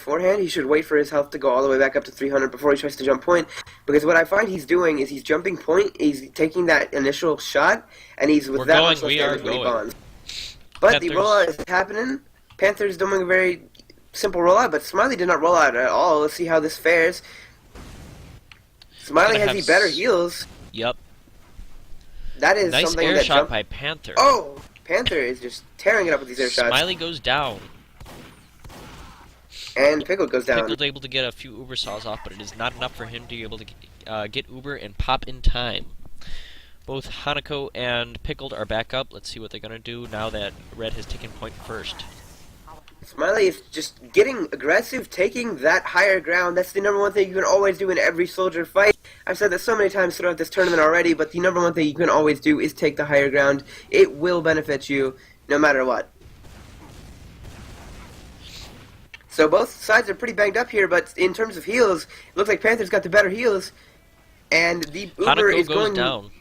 beforehand. He should wait for his health to go all the way back up to 300 before he tries to jump point. Because what I find he's doing is he's jumping point, he's taking that initial shot, and he's with that much less damage when he bonds. But the rollout is happening. Panther's doing a very simple rollout, but Smiley did not roll out at all. Let's see how this fares. Smiley has the better heals. Yep. That is nice something air that shot by Panther. Oh! Panther is just tearing it up with these air shots. Smiley goes down. And Pickle goes down. Pickle's able to get a few Uber saws off, but it is not enough for him to be able to get Uber and pop in time. Both Hanako and Pickled are back up. Let's see what they're going to do now that Red has taken point first. Smiley is just getting aggressive, taking that higher ground. That's the number one thing you can always do in every soldier fight. I've said that so many times throughout this tournament already, but the number one thing you can always do is take the higher ground. It will benefit you no matter what. So both sides are pretty banged up here, but in terms of heals, it looks like Panther's got the better heals. And the Uber is going down.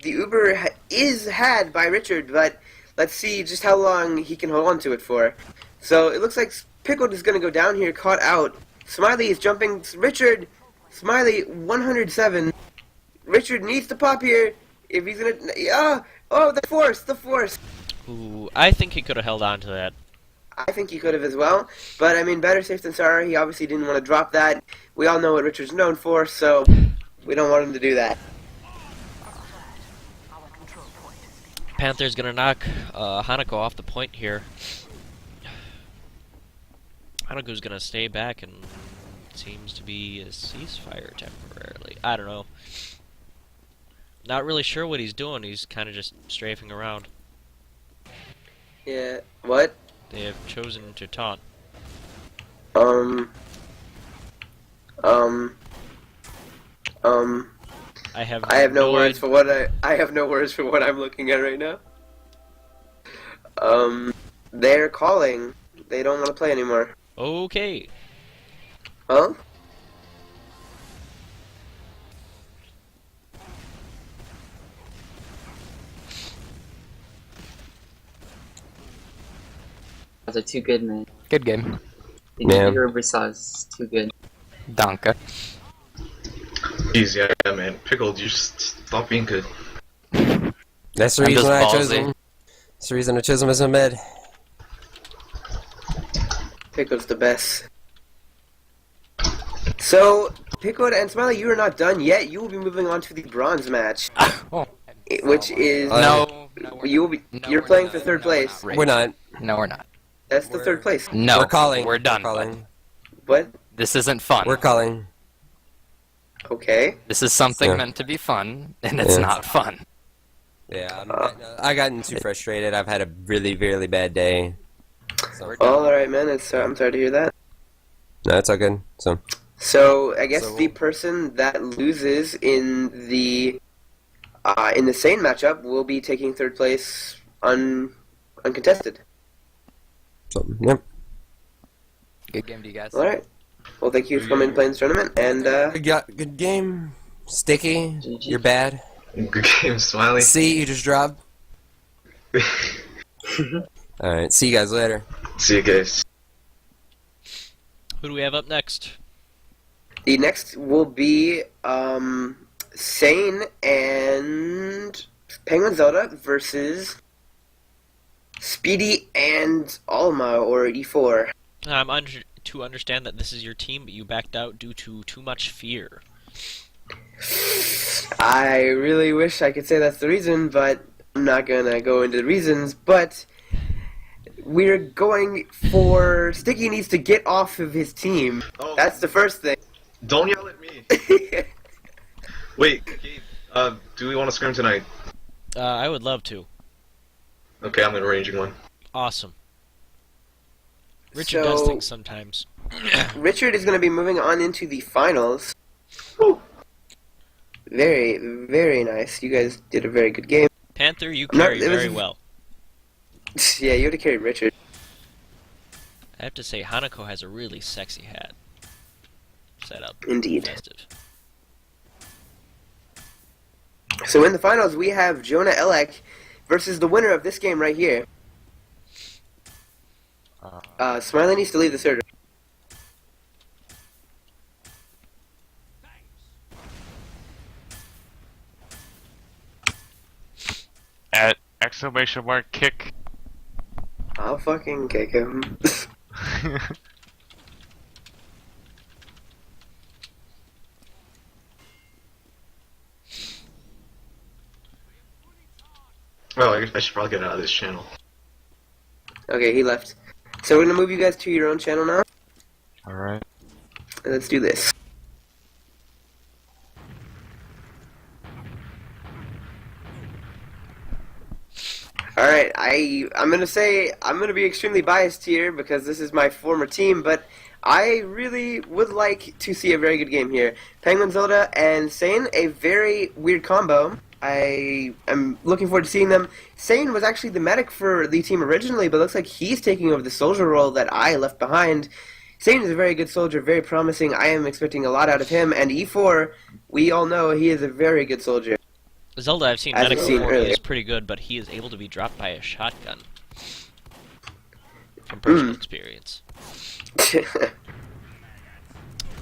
The Uber is had by Richard, but let's see just how long he can hold on to it for. So it looks like Pickled is going to go down here, caught out. Smiley is jumping. Richard, Smiley, 107. Richard needs to pop here if he's going to... Oh, the force. Ooh, I think he could have held on to that. I think he could have as well. But, I mean, better safe than sorry. He obviously didn't want to drop that. We all know what Richard's known for, so we don't want him to do that. Panther's going to knock Hanako off the point here. Hanako's gonna stay back and seems to be a ceasefire temporarily. I don't know. Not really sure what he's doing. He's kind of just strafing around. Yeah. What? They have chosen to taunt. I have no words for what I have no words for what I'm looking at right now. They're calling. They don't want to play anymore. Okay. Huh? Those are too good, man. Good game. The Uber sauce is too good. Danke. Easy, yeah, man. Pickled, you just stop being good. That's the reason I chose him. That's the reason I chose him as a mid. Pickled's the best. So, Pickled and Smiley, you are not done yet. You will be moving on to the bronze match, which is you're playing for third place. We're not. No, we're not. That's the third place. No, we're calling. We're done. We're calling. What? This isn't fun. We're calling. Okay. This is something meant to be fun, and it's not fun. Yeah, I gotten too frustrated. I've had a really, really bad day. So. Alright, man. I'm sorry to hear that. No, it's all good. So I guess the person that loses in the same matchup will be taking third place uncontested. Yep. Good game to you guys. Alright. Well, thank you for coming and playing this tournament, and good game. Sticky. You're bad. Good game, Smiley. See, you just dropped. Alright, see you guys later. See you guys. Who do we have up next? the next will be Sane and Penguin Zelda versus Speedy and Alma, or E4. I'm to understand that this is your team, but you backed out due to too much fear. I really wish I could say that's the reason, but I'm not gonna go into the reasons, but we're going for Sticky needs to get off of his team. Oh. That's the first thing. Don't yell at me. Wait, Keith, do we want to scrim tonight? I would love to. Okay, I'm arranging one. Awesome. Richard does things sometimes. Richard is going to be moving on into the finals. Woo. Very, very nice. You guys did a very good game. Panther, you carried very well. Yeah, you would have carried Richard. I have to say, Hanako has a really sexy hat. Set up. Indeed. Festive. So in the finals, we have Jonah Elek versus the winner of this game right here. Smiley needs to leave the server. Exclamation mark kick. I'll fucking kick him. Oh, I should probably get out of this channel. Okay, he left. So we're gonna move you guys to your own channel now. Alright. Let's do this. Alright, I'm gonna be extremely biased here because this is my former team, but I really would like to see a very good game here. Penguin Zelda and Sane, a very weird combo. I am looking forward to seeing them. Sane was actually the medic for the team originally, but looks like he's taking over the soldier role that I left behind. Sane is a very good soldier, very promising. I am expecting a lot out of him, and E4, we all know he is a very good soldier. Zelda, I've seen As medic we've seen before. He earlier. is pretty good, but he is able to be dropped by a shotgun. From personal experience.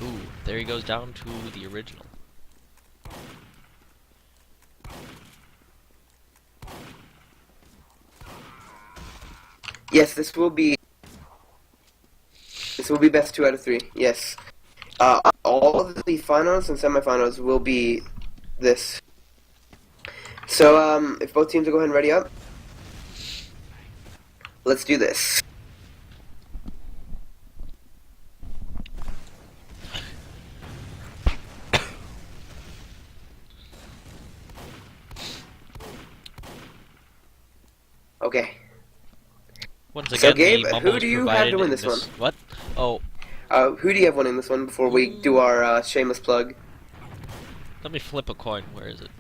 Ooh, there he goes down to the original. Yes, this will be best 2 out of 3. Yes, all of the finals and semifinals will be this. So, if both teams will go ahead and ready up, let's do this. Okay. Once So, again, Gabe, the who mumbles do you have provided to win in this one? What? Oh, Who do you have winning this one before we do our shameless plug? let me flip a coin. Where is it?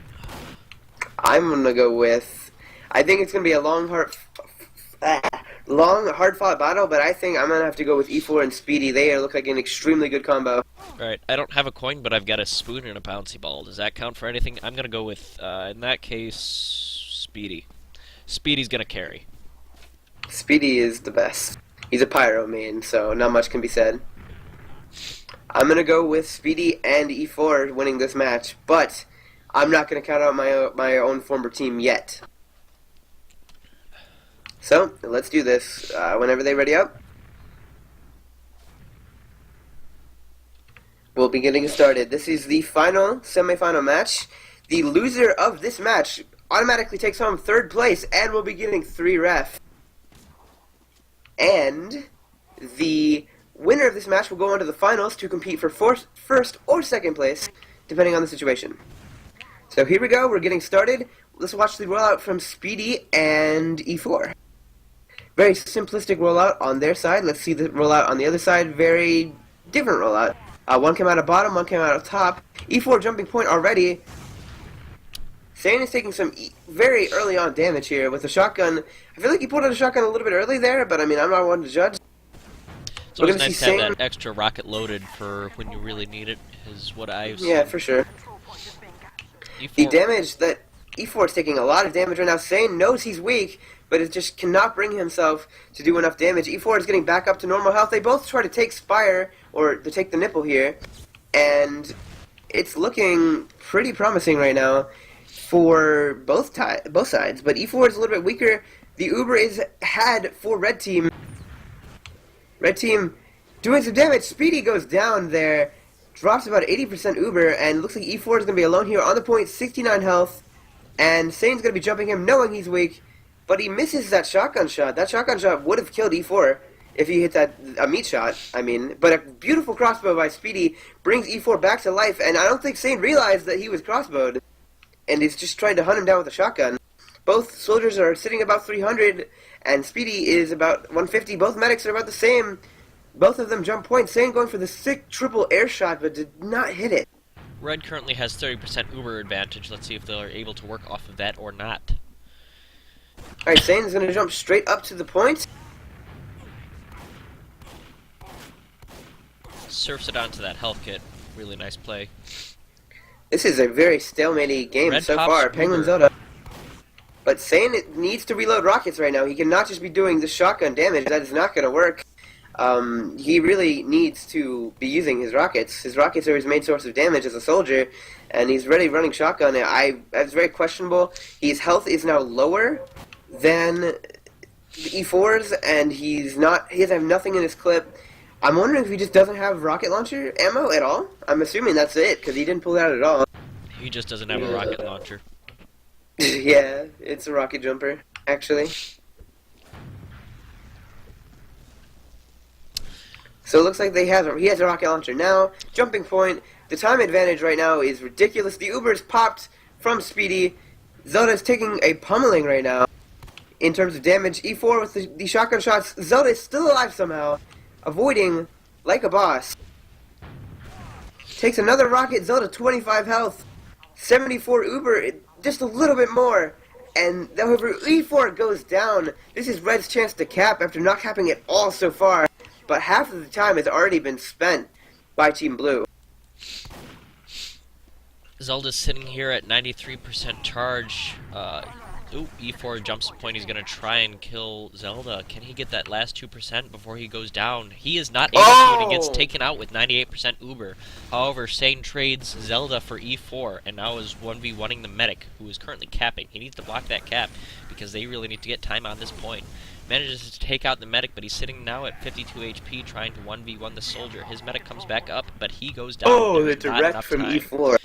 I'm gonna go with. I think it's gonna be a long, hard-fought battle, but I think I'm gonna have to go with E4 and Speedy. They look like an extremely good combo. Alright, I don't have a coin, but I've got a spoon and a bouncy ball. Does that count for anything? I'm gonna go with, in that case, Speedy. Speedy's gonna carry. Speedy is the best. He's a pyro main, so not much can be said. I'm gonna go with Speedy and E4 winning this match, but I'm not gonna count out my own former team yet. So let's do this. Whenever they ready up, we'll be getting started. This is the final semifinal match. The loser of this match automatically takes home 3rd place and will be getting 3 ref. And the winner of this match will go on to the finals to compete for 1st or 2nd place, depending on the situation. So here we go, we're getting started. Let's watch the rollout from Speedy and E4. Very simplistic rollout on their side. Let's see the rollout on the other side. Very different rollout. One came out of bottom, one came out of top. E4 jumping point already. Sane is taking some very early on damage here with a shotgun. I feel like he pulled out a shotgun a little bit early there, but I mean, I'm not one to judge. It's always nice to have that extra rocket loaded for when you really need it, is what I've seen. Yeah, for sure. E4, The damage that E4 is taking a lot of damage right now. Sane knows he's weak, but it just cannot bring himself to do enough damage. E4 is getting back up to normal health. They both try to take Spire, or to take the nipple here, and it's looking pretty promising right now for both sides. But E4 is a little bit weaker. The Uber is had for Red Team. Red Team doing some damage. Speedy goes down there, drops about 80% Uber, and looks like E4 is going to be alone here on the point, 69 health. And Sane's going to be jumping him, knowing he's weak, but he misses that shotgun shot. That shotgun shot would have killed E4 if he hit a meat shot, I mean. But a beautiful crossbow by Speedy brings E4 back to life, and I don't think Sane realized that he was crossbowed, and he's just trying to hunt him down with a shotgun. Both soldiers are sitting about 300, and Speedy is about 150. Both medics are about the same. Both of them jump points. Sane going for the sick triple air shot, but did not hit it. Red currently has 30% Uber advantage. Let's see if they're able to work off of that or not. Alright, Sane is going to jump straight up to the point. Surfs it onto that health kit. Really nice play. This is a very stalematy game Red so pops far. Penguin Uber. Zelda. But Sane needs to reload rockets right now. He cannot just be doing the shotgun damage. That is not going to work. He really needs to be using his rockets. His rockets are his main source of damage as a soldier, and he's already running shotgun. It's very questionable. His health is now lower than the E4's, and he doesn't have nothing in his clip. I'm wondering if he just doesn't have rocket launcher ammo at all. I'm assuming that's it, because he didn't pull it out at all. He just doesn't have a rocket launcher. Yeah, it's a rocket jumper, actually. So it looks like he has a rocket launcher now. Jumping point. The time advantage right now is ridiculous. The Uber's popped from Speedy. Zelda's taking a pummeling right now in terms of damage. E4 with the shotgun shots. Zelda is still alive somehow, avoiding like a boss. Takes another rocket. Zelda 25 health. 74 Uber, just a little bit more. And however, E4 goes down. This is Red's chance to cap after not capping at all so far. But half of the time has already been spent by Team Blue. Zelda's sitting here at 93% charge. E4 jumps the point. He's going to try and kill Zelda. Can he get that last 2% before he goes down? He is not able to, and he gets taken out with 98% Uber. However, Sane trades Zelda for E4, and now is 1v1ing the medic, who is currently capping. He needs to block that cap, because they really need to get time on this point. Manages to take out the medic, but he's sitting now at 52 HP trying to 1v1 the soldier. His medic comes back up, but he goes down. Oh, the There's not direct enough from time. E4.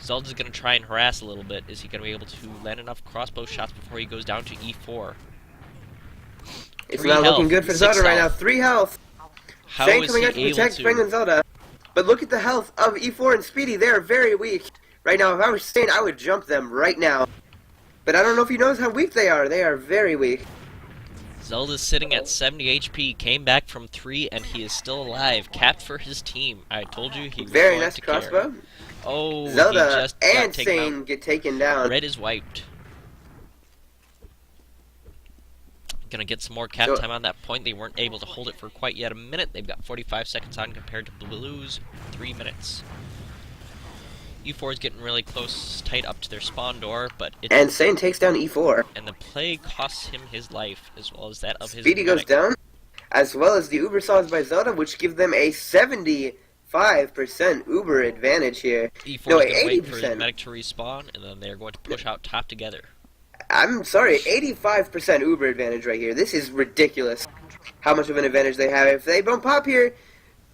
Zelda's going to try and harass a little bit. Is he going to be able to land enough crossbow shots before he goes down to E4? It's not looking good for Zelda right now. 3 health. How Sane is coming he out to able protect to? Penguin Zelda. But look at the health of E4 and Speedy. They are very weak. Right now, if I was Sane, I would jump them right now. But I don't know if he knows how weak they are. They are very weak. Zelda's sitting at 70 HP, came back from 3, and he is still alive. Capped for his team. I told you he was Very going nice to carry. crossbow. Oh, he Zelda just got and taken Sane out. get taken down. Red is wiped. Gonna get some more cap So- time on that point. They weren't able to hold it for quite yet a minute. They've got 45 seconds on compared to Blue's 3 minutes. E4 is getting really close, tight up to their spawn door, but And Sane takes down E4. and the play costs him his life as well as that of his Speedy goes medic. down, as well as the Uber saws by Zelda, which give them a 75% Uber advantage here. E4 No, is going to wait for his 80%. medic to respawn, and then they're going to push out top together. I'm sorry, 85% Uber advantage right here. This is ridiculous how much of an advantage they have. If they don't pop here,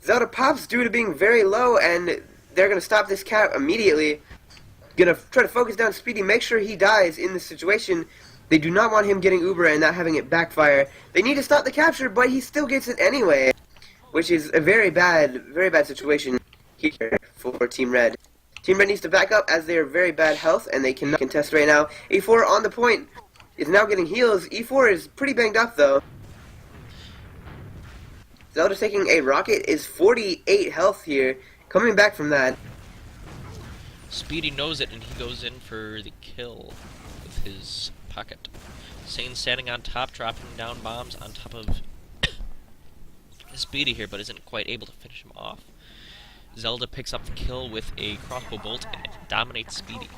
Zelda pops due to being very low, and they're going to stop this cap immediately. Going to try to focus down Speedy, make sure he dies in this situation. They do not want him getting Uber and not having it backfire. They need to stop the capture, but he still gets it anyway, which is a very bad situation here for Team Red. Team Red needs to back up as they are very bad health and they cannot contest right now. E4 on the point is now getting heals. E4 is pretty banged up though. Zelda taking a rocket is 48 health here. Coming back from that. Speedy knows it, and he goes in for the kill with his pocket. Sane standing on top, dropping down bombs on top of Speedy here, but isn't quite able to finish him off. Zelda picks up the kill with a crossbow bolt and dominates Speedy.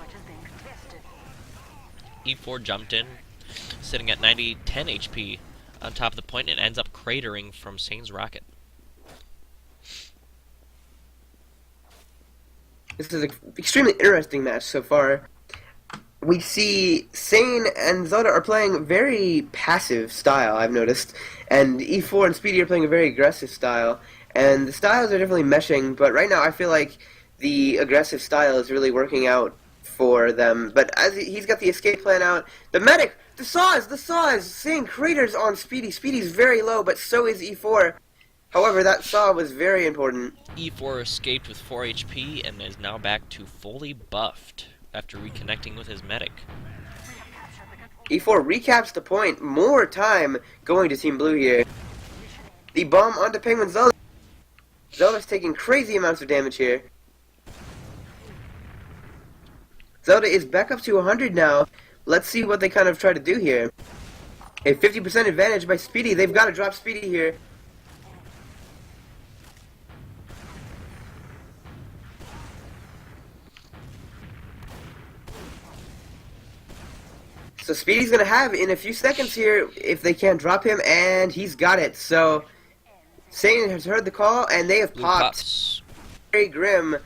E4 jumped in, sitting at 10 HP on top of the point, and ends up cratering from Sane's rocket. This is an extremely interesting match so far. We see Sane and Zelda are playing very passive style, I've noticed, and E4 and Speedy are playing a very aggressive style, and the styles are definitely meshing, but right now I feel like the aggressive style is really working out for them. But as he's got the escape plan out, the medic, the saw is seeing craters on Speedy. Speedy's very low, but so is E4. However, that saw was very important. E4 escaped with 4 HP and is now back to fully buffed after reconnecting with his medic. E4 recaps the point. More time going to Team Blue here. The bomb onto Penguin Zelda. Zelda's taking crazy amounts of damage here. Zelda is back up to 100 now. Let's see what they kind of try to do here. A 50% advantage by Speedy. They've got to drop Speedy here. So Speedy's going to have in a few seconds here if they can't drop him, and he's got it. So Sane has heard the call, and they have Blue popped. pops. Very grim.